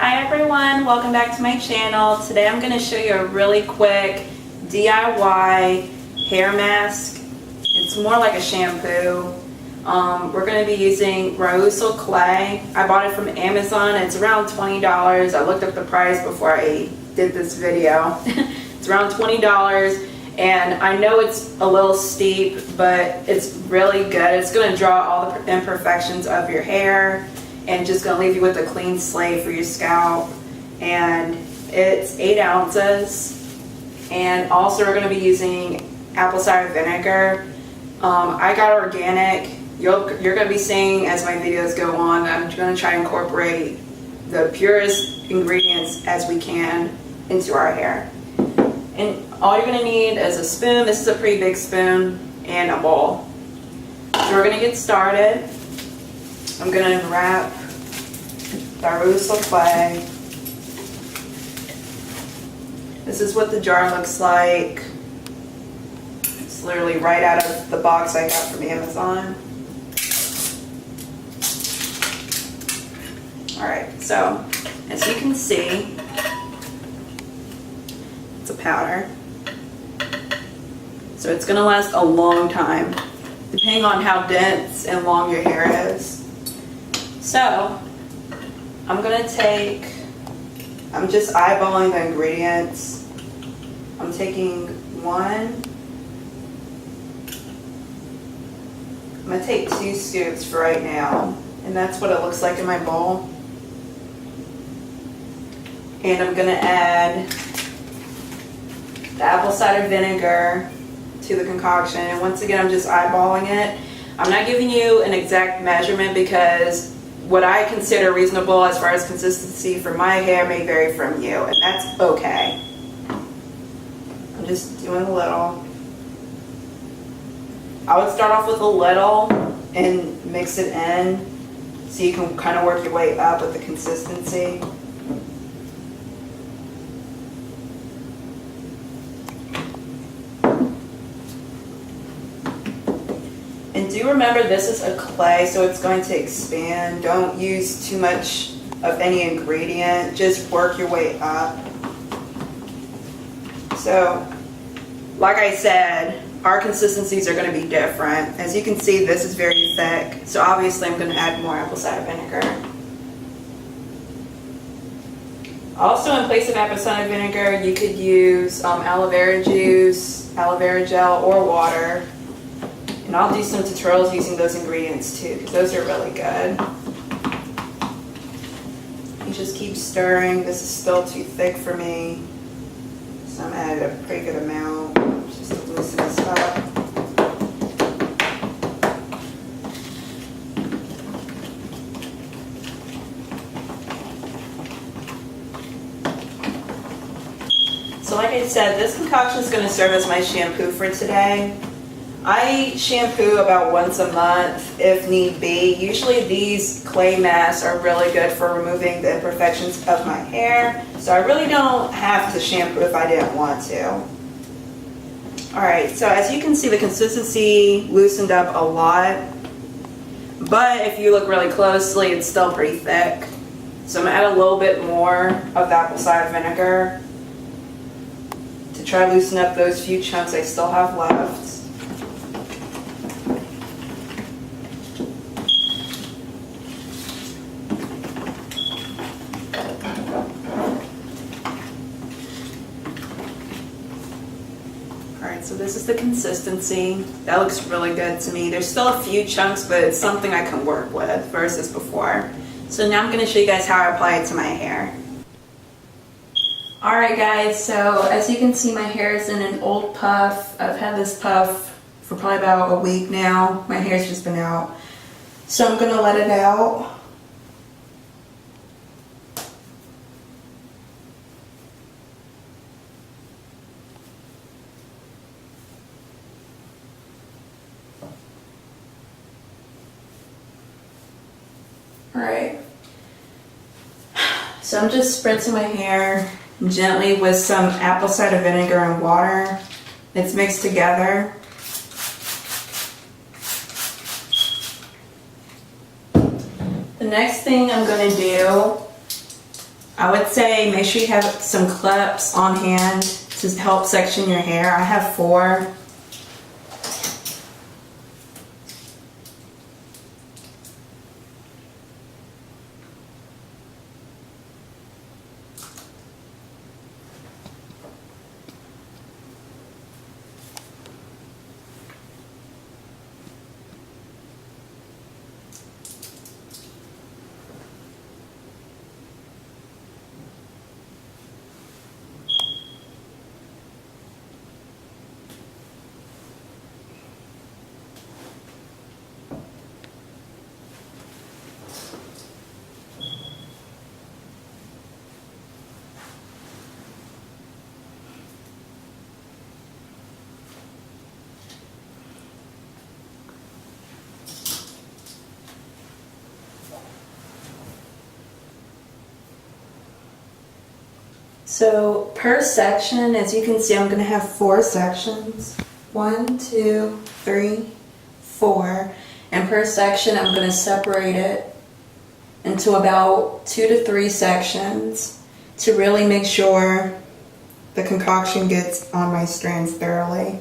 Hi everyone, welcome back to my channel. Today I'm going to show you a really quick DIY hair mask. It's more like a shampoo. We're going to be using Rhassoul clay. I bought it from Amazon. It's around $20. I looked up the price before I did this video. It's around $20 and I know it's a little steep, but it's really good. It's going to draw all the imperfections of your hair and just going to leave you with a clean slate for your scalp. And it's 8 ounces. And also we're going to be using apple cider vinegar. I got organic. You're going to be seeing as my videos go on, I'm going to try to incorporate the purest ingredients as we can into our hair. And all you're going to need is a spoon. This is a pretty big spoon, and a bowl. So we're going to get started. I'm going to wrap the Rhassoul clay. This is what the jar looks like. It's literally right out of the box I got from Amazon. Alright, so as you can see, it's a powder. So it's going to last a long time, depending on how dense and long your hair is. So, I'm just eyeballing the ingredients. I'm taking I'm going to take 2 scoops for right now, and that's what it looks like in my bowl. And I'm going to add the apple cider vinegar to the concoction, and once again I'm just eyeballing it. I'm not giving you an exact measurement because what I consider reasonable as far as consistency for my hair may vary from you, and that's okay. I'm just doing a little. I would start off with a little and mix it in so you can kind of work your way up with the consistency. And do remember, this is a clay, so it's going to expand. Don't use too much of any ingredient. Just work your way up. So, like I said, our consistencies are going to be different. As you can see, this is very thick, so obviously I'm going to add more apple cider vinegar. Also, in place of apple cider vinegar, you could use aloe vera juice, aloe vera gel, or water. And I'll do some tutorials using those ingredients too, because those are really good. You just keep stirring. This is still too thick for me, so I'm adding a pretty good amount just to loosen this up. So like I said, this concoction is going to serve as my shampoo for today. I shampoo about once a month if need be. Usually these clay masks are really good for removing the imperfections of my hair, so I really don't have to shampoo if I didn't want to. Alright, so as you can see, the consistency loosened up a lot, but if you look really closely, it's still pretty thick. So I'm going to add a little bit more of the apple cider vinegar to try to loosen up those few chunks I still have left. Alright, so this is the consistency. That looks really good to me. There's still a few chunks, but it's something I can work with versus before. So now I'm going to show you guys how I apply it to my hair. Alright guys, so as you can see, my hair is in an old puff. I've had this puff for probably about a week now. My hair's just been out. So I'm going to let it out. Alright, so I'm just spritzing my hair gently with some apple cider vinegar and water. It's mixed together. The next thing I'm going to do, I would say make sure you have some clips on hand to help section your hair. I have 4. So per section, as you can see, I'm going to have 4 sections. 1, 2, 3, 4. And per section, I'm going to separate it into about 2 to 3 sections to really make sure the concoction gets on my strands thoroughly.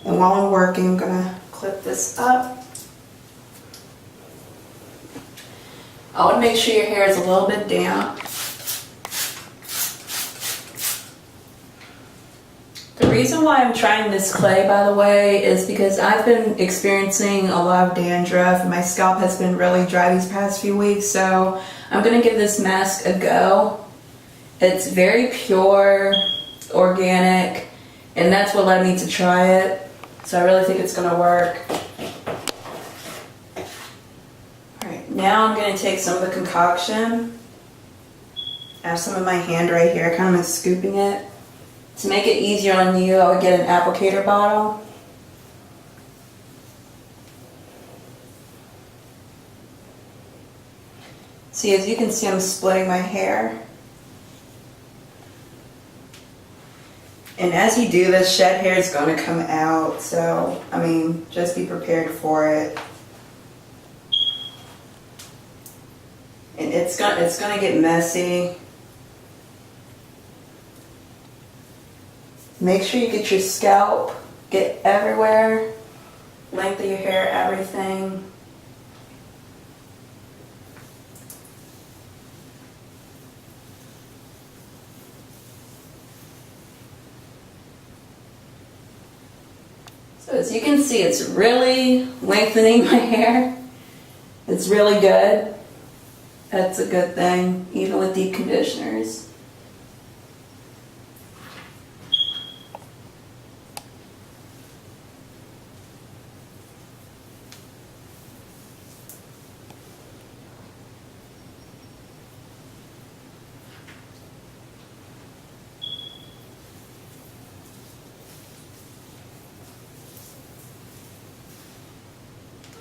And while I'm working, I'm going to clip this up. I would make sure your hair is a little bit damp. The reason why I'm trying this clay, by the way, is because I've been experiencing a lot of dandruff. My scalp has been really dry these past few weeks, so I'm going to give this mask a go. It's very pure, organic, and that's what led me to try it. So I really think it's going to work. Alright, now I'm going to take some of the concoction. I have some in my hand right here, kind of scooping it. To make it easier on you, I would get an applicator bottle. See, as you can see, I'm splitting my hair. And as you do this, shed hair is going to come out, so, I mean, just be prepared for it. And it's going to get messy. Make sure you get your scalp, get everywhere, length of your hair, everything. So as you can see, it's really lengthening my hair. It's really good. That's a good thing, even with deep conditioners.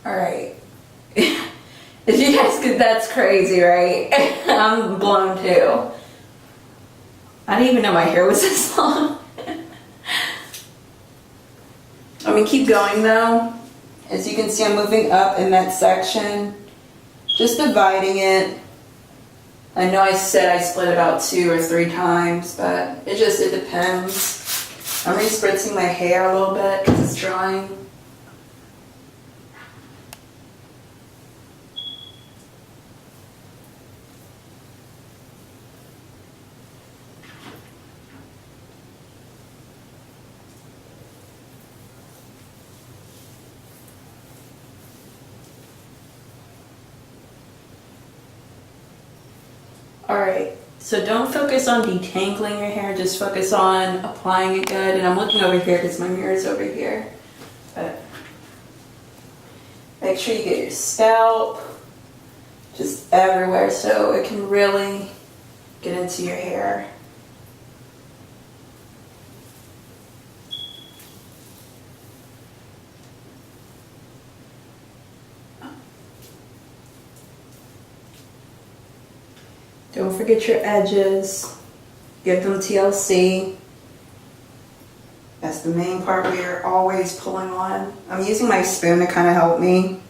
Alright. If you guys could, that's crazy, right? I'm blown too. I didn't even know my hair was this long. I'm gonna keep going though. As you can see, I'm moving up in that section. Just dividing it. I know I said I split it about 2 or 3 times, but it depends. I'm re-spritzing my hair a little bit because it's drying. Alright, so don't focus on detangling your hair, just focus on applying it good. And I'm looking over here because my mirror is over here. But make sure you get your scalp just everywhere so it can really get into your hair. Don't forget your edges. Give them TLC. That's the main part where you're always pulling on. I'm using my spoon to kind of help me.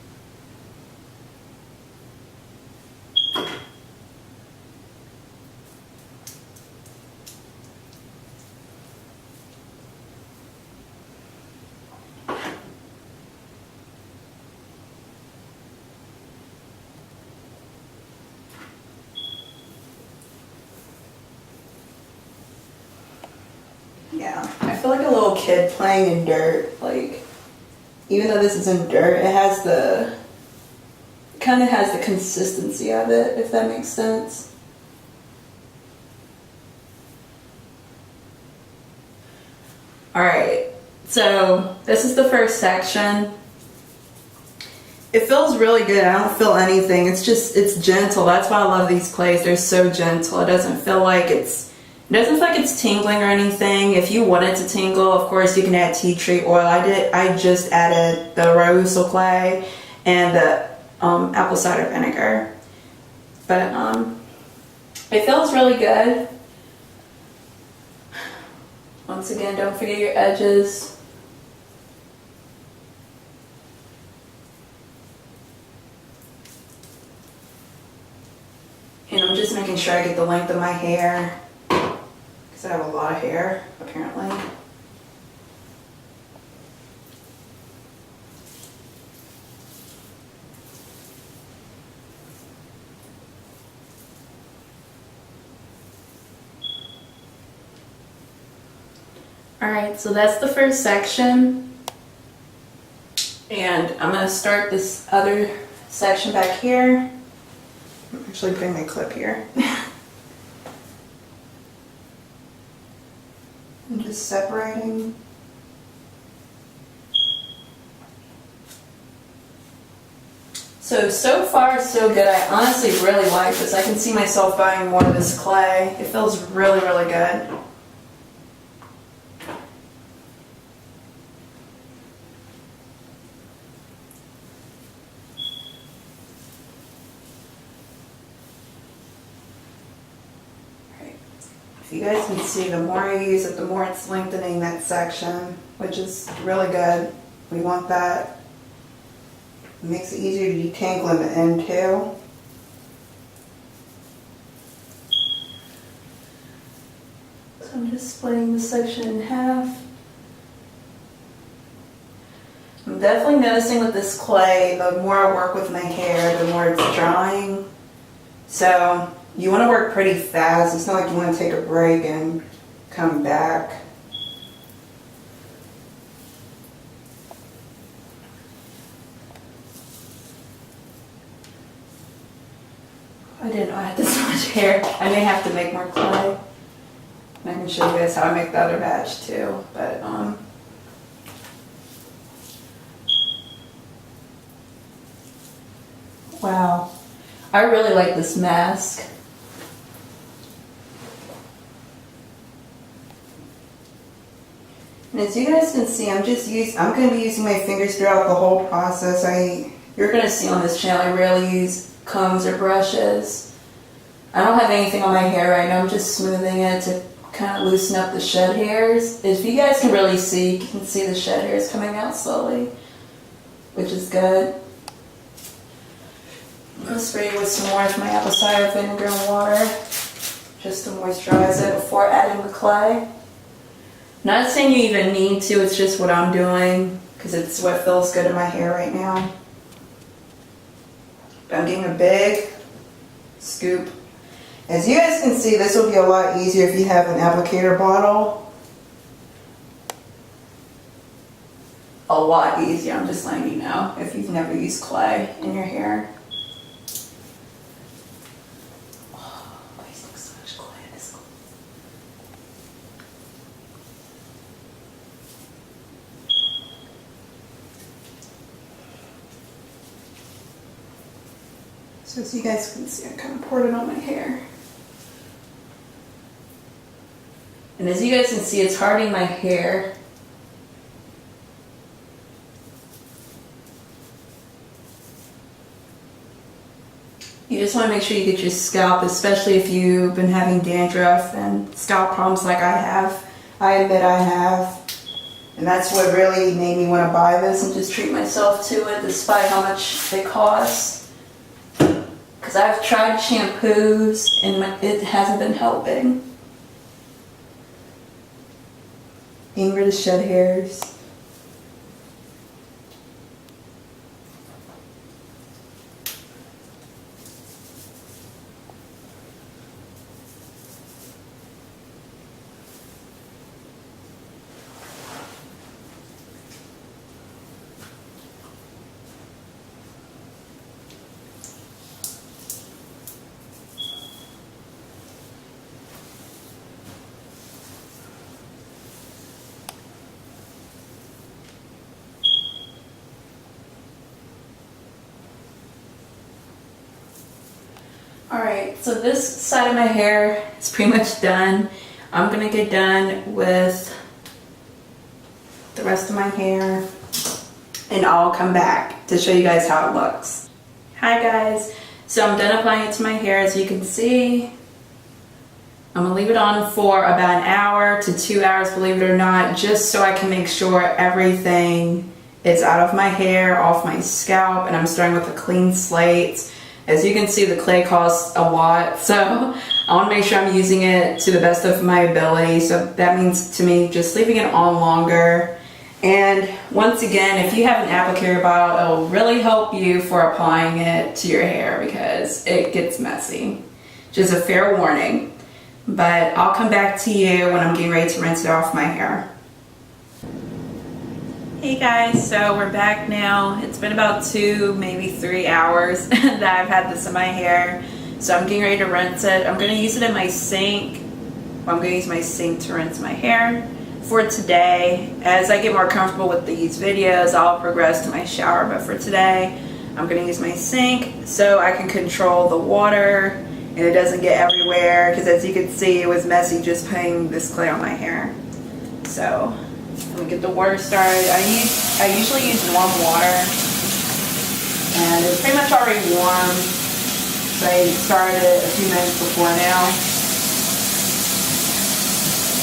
feel like a little kid playing in dirt. Like, even though this isn't dirt, it has the, kind of has the consistency of it, if that makes sense. Alright, so this is the first section. It feels really good. I don't feel anything. It's just, it's gentle. That's why I love these clays. They're so gentle. It doesn't feel like it's tingling or anything. If you want it to tingle, of course you can add tea tree oil. I just added the Rhassoul clay and the apple cider vinegar. But it feels really good. Once again, don't forget your edges. And I'm just making sure I get the length of my hair, because I have a lot of hair, apparently. Alright, so that's the first section. And I'm going to start this other section back here. Actually putting my clip here. I'm just separating. So far so good. I honestly really like this. I can see myself buying more of this clay. It feels really, really good. If you guys can see, the more I use it, the more it's lengthening that section, which is really good. We want that. It makes it easier to detangle in the end too. So I'm just splitting the section in half. I'm definitely noticing with this clay, the more I work with my hair, the more it's drying. So you want to work pretty fast. It's not like you want to take a break and come back. I didn't know I had this much hair. I may have to make more clay. And I can show you guys how I make the other batch too. But wow. I really like this mask. And as you guys can see, I'm going to be using my fingers throughout the whole process. You're going to see on this channel, I rarely use combs or brushes. I don't have anything on my hair right now. I'm just smoothing it to kind of loosen up the shed hairs. If you guys can really see, you can see the shed hairs coming out slowly, which is good. I'm going to spray with some more of my apple cider vinegar and water just to moisturize it before adding the clay. Not saying you even need to, it's just what I'm doing because it's what feels good in my hair right now. But I'm getting a big scoop. As you guys can see, this will be a lot easier if you have an applicator bottle. A lot easier, I'm just letting you know, if you've never used clay in your hair. So as you guys can see, I kind of poured it on my hair. And as you guys can see, it's hardening my hair. You just want to make sure you get your scalp, especially if you've been having dandruff and scalp problems like I have. I admit I have. And that's what really made me want to buy this and just treat myself to it despite how much they cost. Because I've tried shampoos and it hasn't been helping. Getting rid of shed hairs. Alright, so this side of my hair is pretty much done. I'm gonna get done with the rest of my hair and I'll come back to show you guys how it looks. Hi guys, so I'm done applying it to my hair. As you can see, I'm gonna leave it on for about an hour to 2 hours, believe it or not, just so I can make sure everything is out of my hair, off my scalp, and I'm starting with a clean slate. As you can see, the clay costs a lot, so I want to make sure I'm using it to the best of my ability. So that means to me just leaving it on longer. And once again, if you have an applicator bottle, it will really help you for applying it to your hair because it gets messy. Just a fair warning. But I'll come back to you when I'm getting ready to rinse it off my hair. Hey guys, so we're back now. It's been about 2, maybe 3 hours that I've had this in my hair. So I'm getting ready to rinse it. I'm going to use it in my sink. Well, I'm going to use my sink to rinse my hair for today. As I get more comfortable with these videos, I'll progress to my shower. But for today, I'm going to use my sink so I can control the water and it doesn't get everywhere. Because as you can see, it was messy just putting this clay on my hair. So let me get the water started. I usually use warm water, and it's pretty much already warm. So I started it a few minutes before now.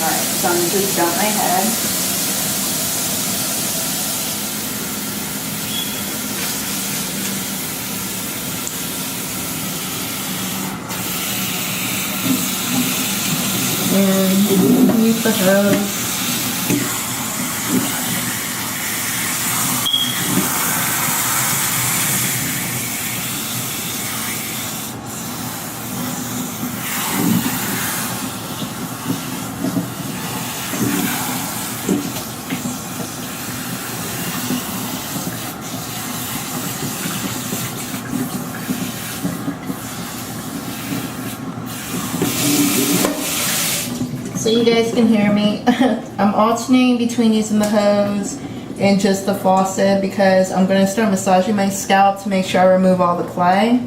Alright, so I'm just dump my head. And use the hose. So you guys can hear me. I'm alternating between using the hose and just the faucet because I'm going to start massaging my scalp to make sure I remove all the clay.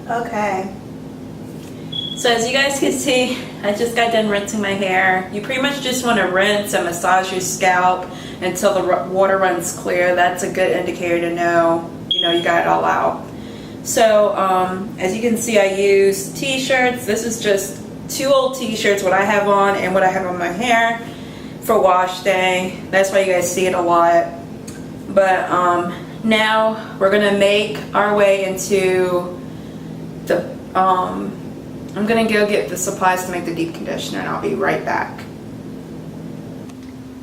Okay. So as you guys can see, I just got done rinsing my hair. You pretty much just want to rinse and massage your scalp until the water runs clear. That's a good indicator to know, you got it all out. So as you can see, I use t-shirts. This is just 2 old t-shirts, what I have on and what I have on my hair for wash day. That's why you guys see it a lot. But now we're gonna make our way into the I'm gonna go get the supplies to make the deep conditioner, and I'll be right back.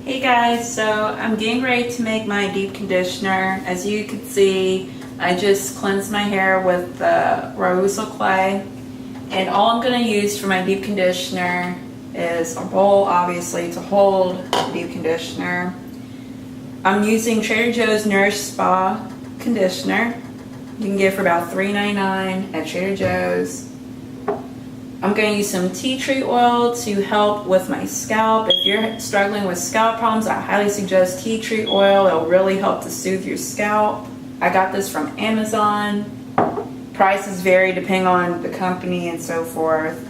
Hey guys, so I'm getting ready to make my deep conditioner. As you can see, I just cleansed my hair with the Rhassoul clay, and all I'm gonna use for my deep conditioner is a bowl, obviously, to hold the deep conditioner. I'm using Trader Joe's Nourish Spa conditioner. You can get it for about $3.99 at Trader Joe's. I'm going to use some tea tree oil to help with my scalp. If you're struggling with scalp problems, I highly suggest tea tree oil. It'll really help to soothe your scalp. I got this from Amazon. Prices vary depending on the company and so forth.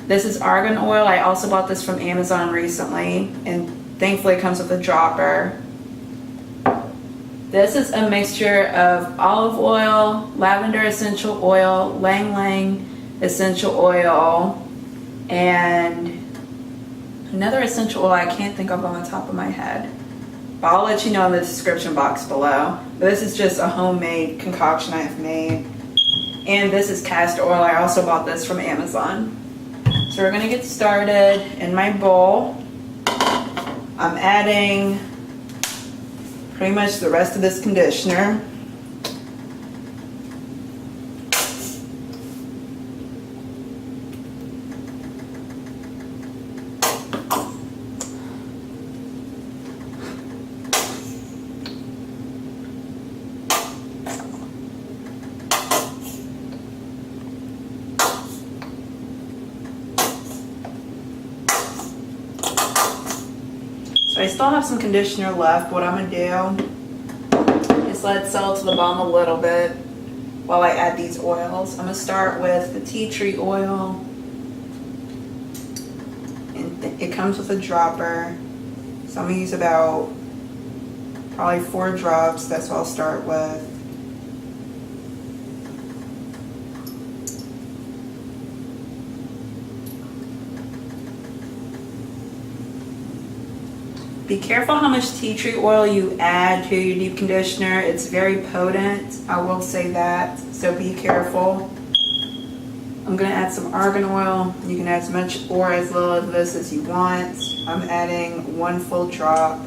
This is argan oil. I also bought this from Amazon recently, and thankfully it comes with a dropper. This is a mixture of olive oil, lavender essential oil, Lang Lang essential oil, and another essential oil I can't think of on the top of my head. But I'll let you know in the description box below. But this is just a homemade concoction I have made. And this is castor oil. I also bought this from Amazon. So we're gonna get started. In my bowl, I'm adding pretty much the rest of this conditioner. So I still have some conditioner left. What I'm gonna do is let it settle to the bottom a little bit while I add these oils. I'm gonna start with the tea tree oil, and it comes with a dropper. So I'm gonna use about probably 4 drops. That's what I'll start with. Be careful how much tea tree oil you add to your deep conditioner. It's very potent, I will say that, so be careful. I'm going to add some argan oil. You can add as much or as little of this as you want. I'm adding 1 full drop.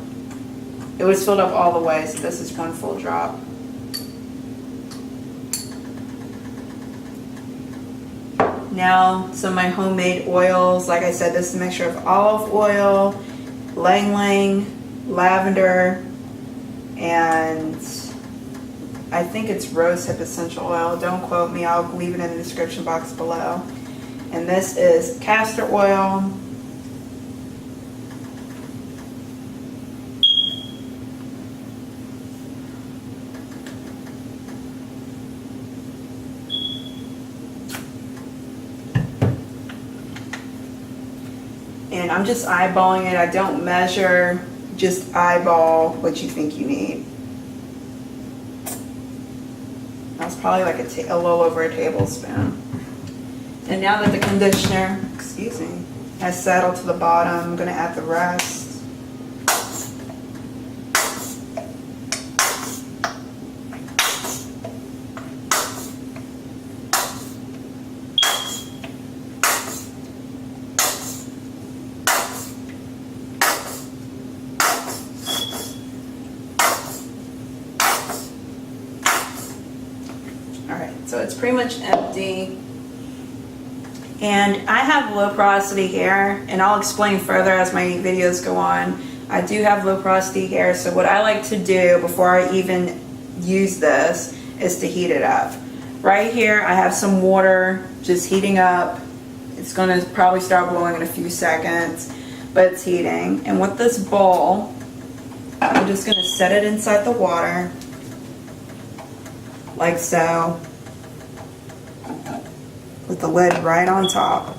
It was filled up all the way, so this is 1 full drop. Now, some of my homemade oils. Like I said, this is a mixture of olive oil, Lang Lang, lavender, and I think it's rosehip essential oil. Don't quote me, I'll leave it in the description box below. And this is castor oil. And I'm just eyeballing it. I don't measure, just eyeball what you think you need. That's probably like a little over a tablespoon. And now that the conditioner, excuse me, has settled to the bottom, I'm going to add the rest. So it's pretty much empty. And I have low porosity hair, and I'll explain further as my videos go on. I do have low porosity hair, so what I like to do before I even use this is to heat it up. Right here I have some water just heating up. It's going to probably start blowing in a few seconds, but it's heating. And with this bowl, I'm just going to set it inside the water like so, with the lid right on top.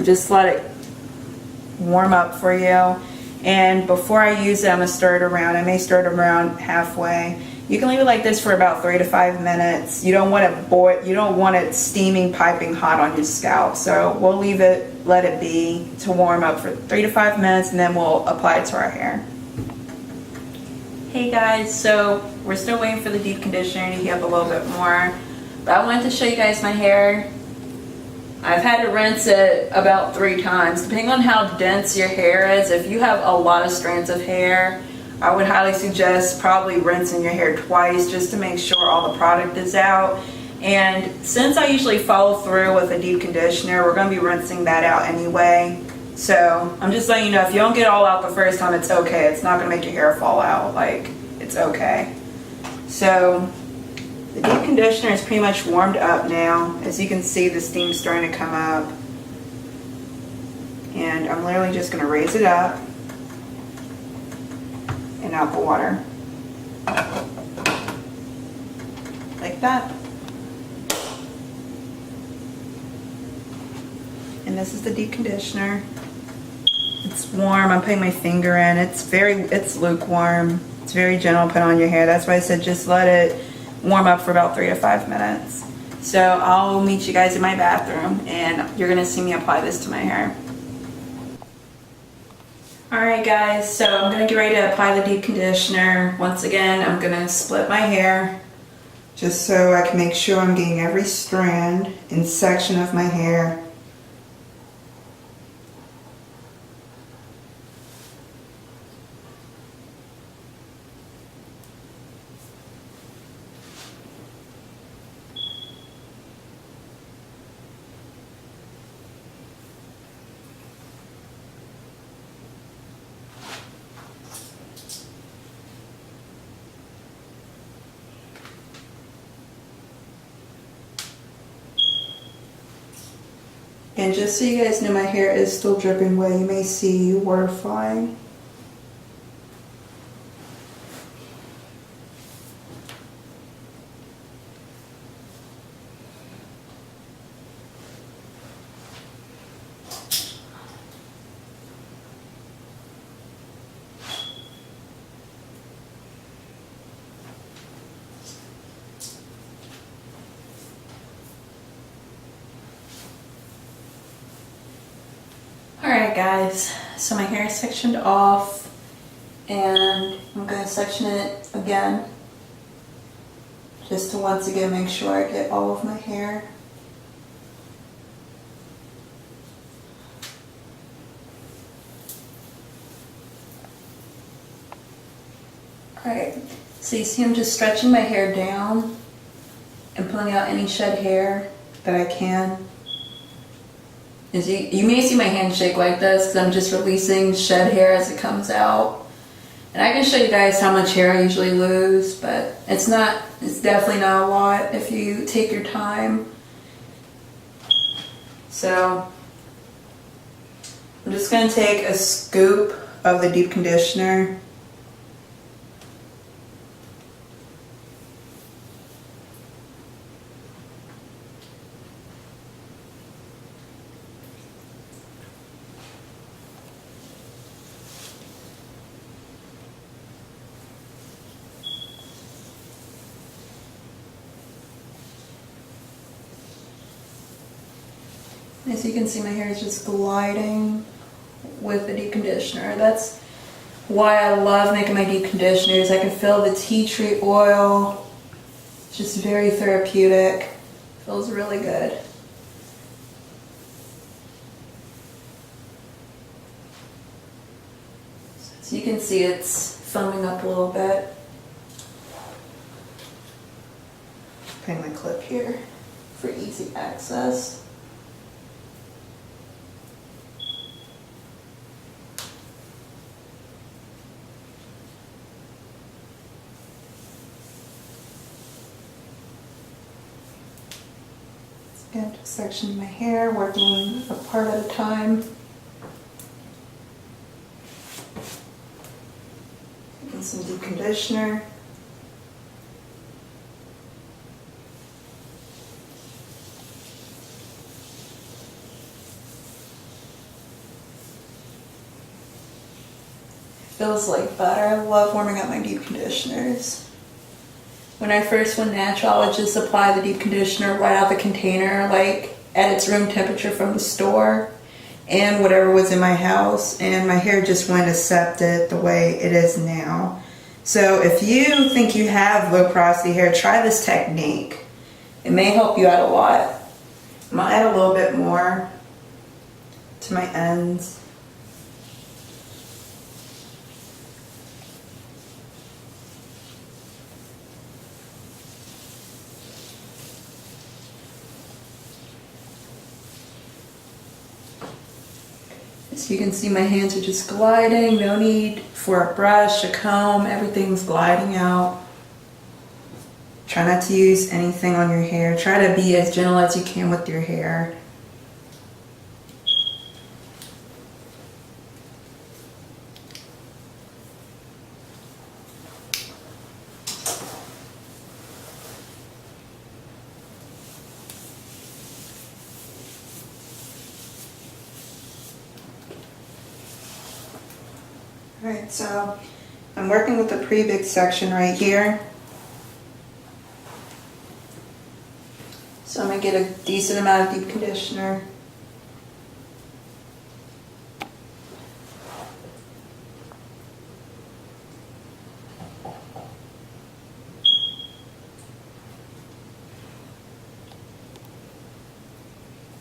Just let it warm up for you. And before I use it, I'm gonna stir it around. I may stir it around halfway. You can leave it like this for about 3 to 5 minutes. You don't want it boil. You don't want it steaming, piping hot on your scalp. So we'll leave it, let it be to warm up for 3 to 5 minutes, and then we'll apply it to our hair. Hey guys, so we're still waiting for the deep conditioner to heat up a little bit more. But I wanted to show you guys my hair. I've had to rinse it about 3 times, depending on how dense your hair is. If you have a lot of strands of hair, I would highly suggest probably rinsing your hair twice just to make sure all the product is out. And since I usually follow through with a deep conditioner, we're going to be rinsing that out anyway. So I'm just letting you know, if you don't get it all out the first time, it's okay. It's not going to make your hair fall out. Like, it's okay. So the deep conditioner is pretty much warmed up now. As you can see, the steam's starting to come up. And I'm literally just going to raise it up and out the water. Like that. And this is the deep conditioner. It's warm. I'm putting my finger in. It's lukewarm. It's very gentle to put on your hair. That's why I said just let it warm up for about 3 to 5 minutes. So I'll meet you guys in my bathroom, and you're gonna see me apply this to my hair. Alright guys, so I'm gonna get ready to apply the deep conditioner. Once again, I'm gonna split my hair just so I can make sure I'm getting every strand and section of my hair. And just so you guys know, my hair is still dripping wet. You may see water flying. Alright guys, so my hair is sectioned off, and I'm going to section it again just to once again make sure I get all of my hair. Alright, so you see I'm just stretching my hair down and pulling out any shed hair that I can. As you may see my hand shake like this because I'm just releasing shed hair as it comes out. And I can show you guys how much hair I usually lose, but it's definitely not a lot if you take your time. So I'm just going to take a scoop of the deep conditioner. As you can see, my hair is just gliding with the deep conditioner. That's why I love making my deep conditioners. I can feel the tea tree oil. It's just very therapeutic. Feels really good. So you can see it's foaming up a little bit. Putting my clip here for easy access. And just sectioning my hair, working a part at a time. Taking some deep conditioner. feels like butter. I love warming up my deep conditioners. When I first went natural, I would just apply the deep conditioner right out the container, like at its room temperature from the store, and whatever was in my house, and my hair just wouldn't accept it the way it is now. So if you think you have low porosity hair, try this technique. It may help you out a lot. I'm gonna add a little bit more to my ends. As you can see, my hands are just gliding. No need for a brush, a comb, everything's gliding out. Try not to use anything on your hair. Try to be as gentle as you can with your hair. Alright, so I'm working with the pre-big section right here. So I'm going to get a decent amount of deep conditioner.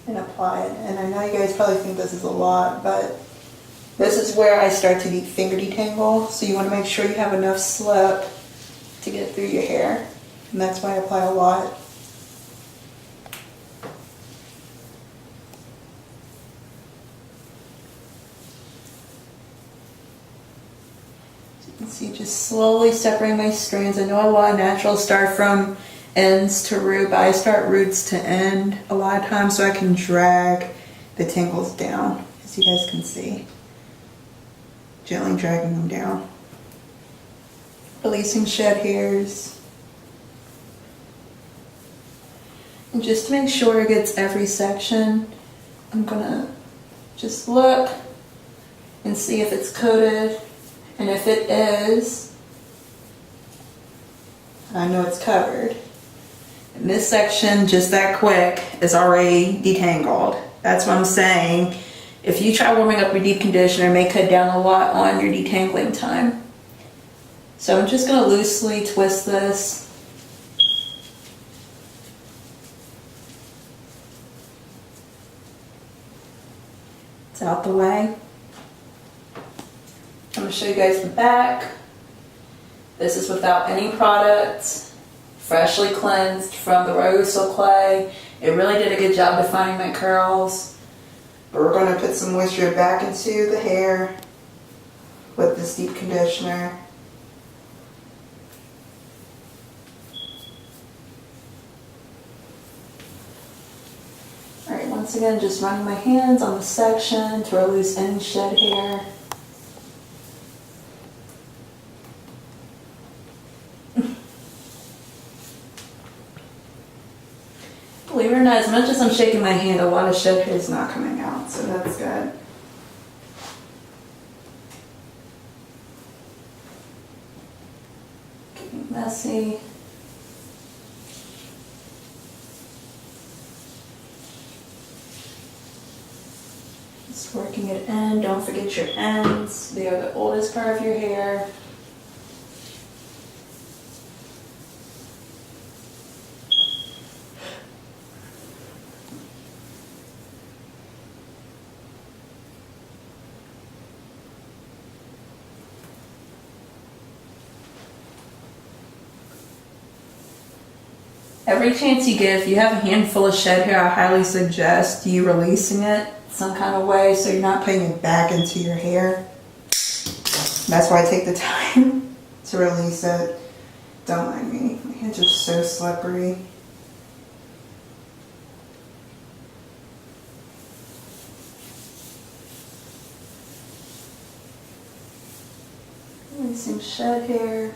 And apply it. And I know you guys probably think this is a lot, but this is where I start to finger detangle, so you want to make sure you have enough slip to get through your hair. And that's why I apply a lot. As you can see, just slowly separating my strands. I know a lot of naturals start from ends to root, but I start roots to end a lot of times so I can drag the tangles down, as you guys can see. Gently dragging them down. Releasing shed hairs. And just to make sure it gets every section, I'm gonna just look and see if it's coated. And if it is, I know it's covered. And this section, just that quick, is already detangled. That's what I'm saying. If you try warming up your deep conditioner, it may cut down a lot on your detangling time. So I'm just going to loosely twist this. It's out the way. I'm going to show you guys the back. This is without any products, freshly cleansed from the Rhassoul clay. It really did a good job defining my curls. But we're going to put some moisture back into the hair with this deep conditioner. Alright, once again, just running my hands on the section to release any shed hair. Believe it or not, as much as I'm shaking my hand, a lot of shed hair is not coming out, so that's good. Getting messy. Just working it in. Don't forget your ends. They are the oldest part of your hair. Every chance you get, if you have a handful of shed hair, I highly suggest you releasing it some kind of way so you're not putting it back into your hair. That's why I take the time to release it. Don't mind me. My hands are so slippery. Releasing shed hair.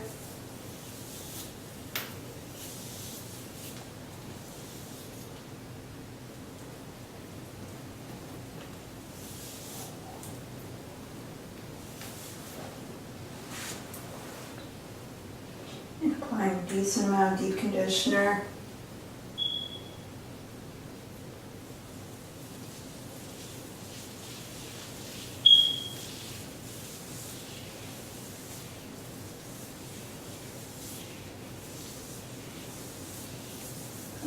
applying a decent amount of deep conditioner.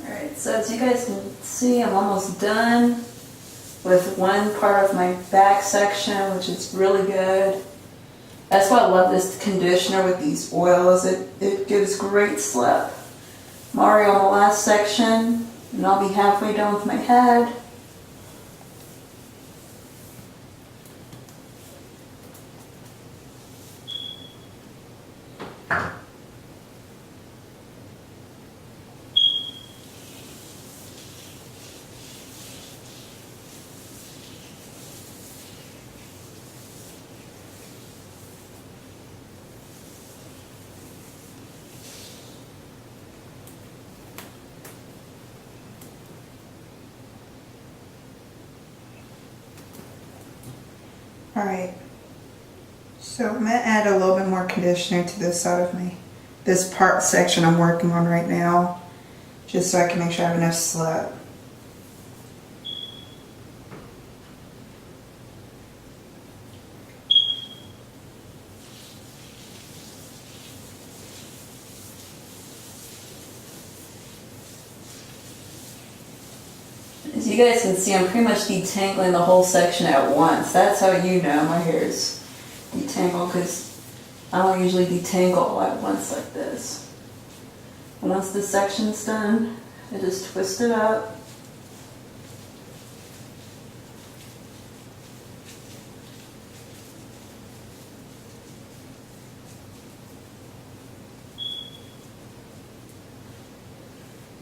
Alright, so as you guys can see, I'm almost done with one part of my back section, which is really good. That's why I love this conditioner with these oils. It gives great slip. I'm already on the last section, and I'll be halfway done with my head. Alright, so I'm going to add a little bit more conditioner to this side of this part section I'm working on right now, just so I can make sure I have enough slip. As you guys can see, I'm pretty much detangling the whole section at once. That's how you know my hair is detangled, because I don't usually detangle all at once like this. And once the section's done, I just twist it up.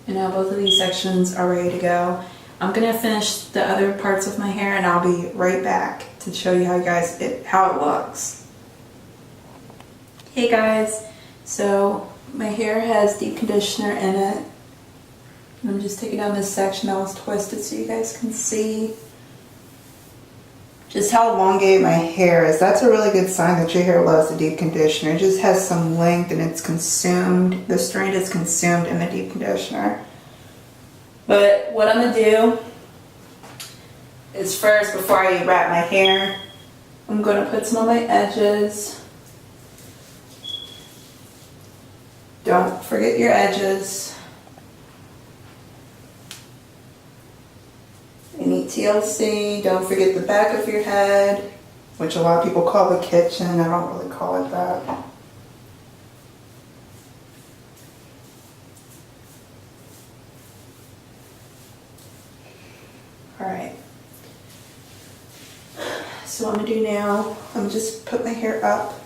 And now both of these sections are ready to go. I'm gonna finish the other parts of my hair and I'll be right back to show you how it looks. Hey guys, so my hair has deep conditioner in it. I'm just taking down this section that was twisted so you guys can see just how elongated my hair is. That's a really good sign that your hair loves the deep conditioner. It just has some length and it's consumed, the strand is consumed in the deep conditioner. But what I'm going to do is first, before I wrap my hair, I'm going to put some on my edges. Don't forget your edges. Any TLC, don't forget the back of your head, which a lot of people call the kitchen. I don't really call it that. Alright, so what I'm going to do now, I'm just put my hair up.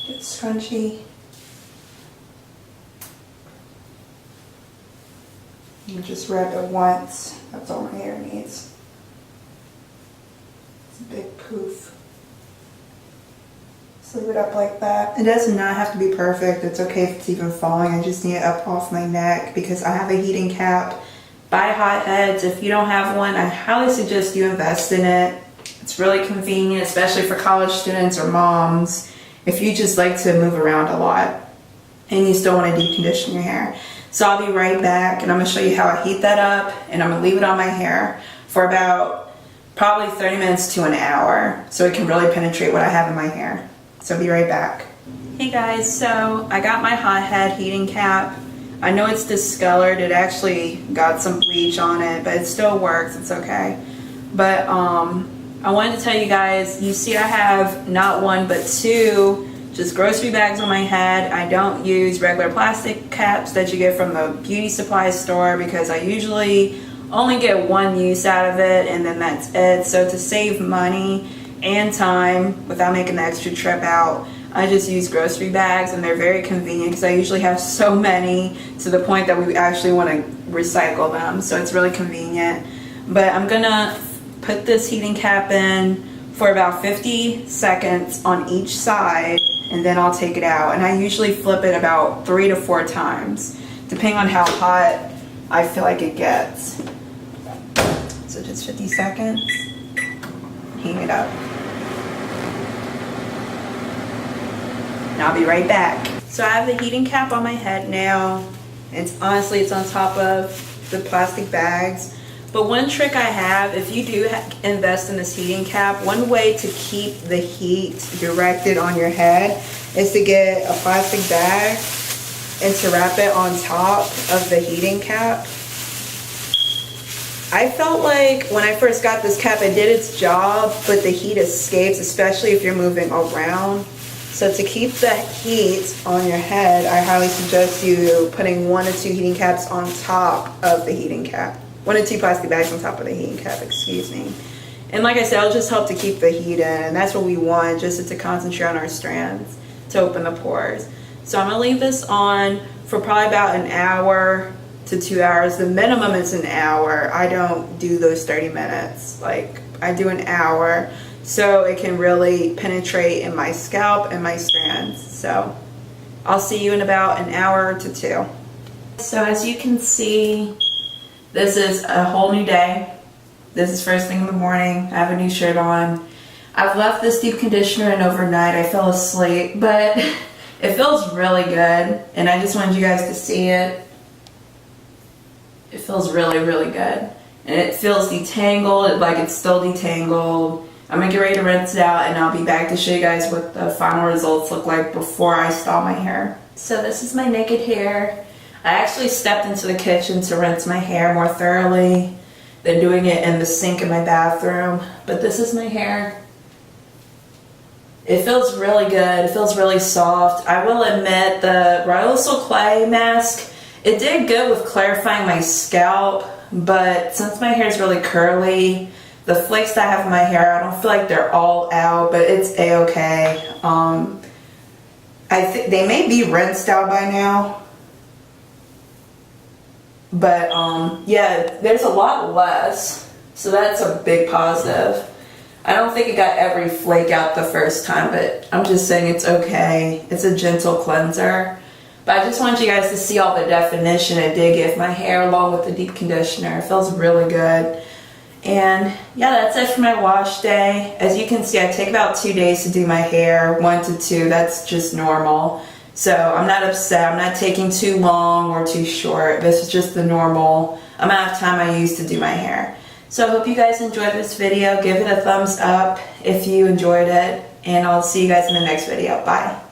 Get scrunchy. And just wrap it once, that's all my hair needs. It's a big poof. Leave it up like that. It does not have to be perfect. It's okay if it's even falling. I just need it up off my neck because I have a heating cap. Buy hot heads. If you don't have one, I highly suggest you invest in it. It's really convenient, especially for college students or moms. If you just like to move around a lot and you still want to deep condition your hair. So I'll be right back and I'm going to show you how I heat that up, and I'm going to leave it on my hair for about probably 30 minutes to an hour so it can really penetrate what I have in my hair. So I'll be right back. Hey guys, so I got my hot head heating cap. I know it's discolored. It actually got some bleach on it, but it still works. It's okay. But I wanted to tell you guys, you see I have not one but two just grocery bags on my head. I don't use regular plastic caps that you get from the beauty supply store because I usually only get one use out of it and then that's it. So to save money and time without making the extra trip out, I just use grocery bags, and they're very convenient because I usually have so many to the point that we actually want to recycle them, so it's really convenient. But I'm gonna put this heating cap in for about 50 seconds on each side, and then I'll take it out, and I usually flip it about 3 to 4 times depending on how hot I feel like it gets. So just 50 seconds. Heat it up. And I'll be right back. So I have the heating cap on my head now. It's honestly, it's on top of the plastic bags. But one trick I have, if you do invest in this heating cap, one way to keep the heat directed on your head is to get a plastic bag and to wrap it on top of the heating cap. I felt like when I first got this cap, it did its job, but the heat escapes, especially if you're moving around. So to keep the heat on your head, I highly suggest you putting 1 or 2 heating caps on top of the heating cap. 1 or 2 plastic bags on top of the heating cap, excuse me. And like I said, it'll just help to keep the heat in, and that's what we want, just to concentrate on our strands, to open the pores. So I'm gonna leave this on for probably about an hour to 2 hours. The minimum is an hour. I don't do those 30 minutes. Like, I do an hour so it can really penetrate in my scalp and my strands. So I'll see you in about an hour to 2. So as you can see, this is a whole new day. This is first thing in the morning. I have a new shirt on. I've left this deep conditioner in overnight. I fell asleep, but it feels really good, and I just wanted you guys to see it. It feels really, really good. And it feels detangled, like it's still detangled. I'm gonna get ready to rinse it out, and I'll be back to show you guys what the final results look like before I style my hair. So this is my naked hair. I actually stepped into the kitchen to rinse my hair more thoroughly than doing it in the sink in my bathroom. But this is my hair. It feels really good. It feels really soft. I will admit the Rhassoul clay mask, it did good with clarifying my scalp, but since my hair is really curly, the flakes that I have in my hair, I don't feel like they're all out, but it's a-okay. I think they may be rinsed out by now. But yeah, there's a lot less, so that's a big positive. I don't think it got every flake out the first time, but I'm just saying it's okay. It's a gentle cleanser. But I just want you guys to see all the definition it did give my hair along with the deep conditioner. It feels really good. And yeah, that's it for my wash day. As you can see, I take about 2 days to do my hair, 1 to 2, that's just normal. So I'm not upset, I'm not taking too long or too short. This is just the normal amount of time I use to do my hair. So I hope you guys enjoyed this video. Give it a thumbs up if you enjoyed it, and I'll see you guys in the next video. Bye.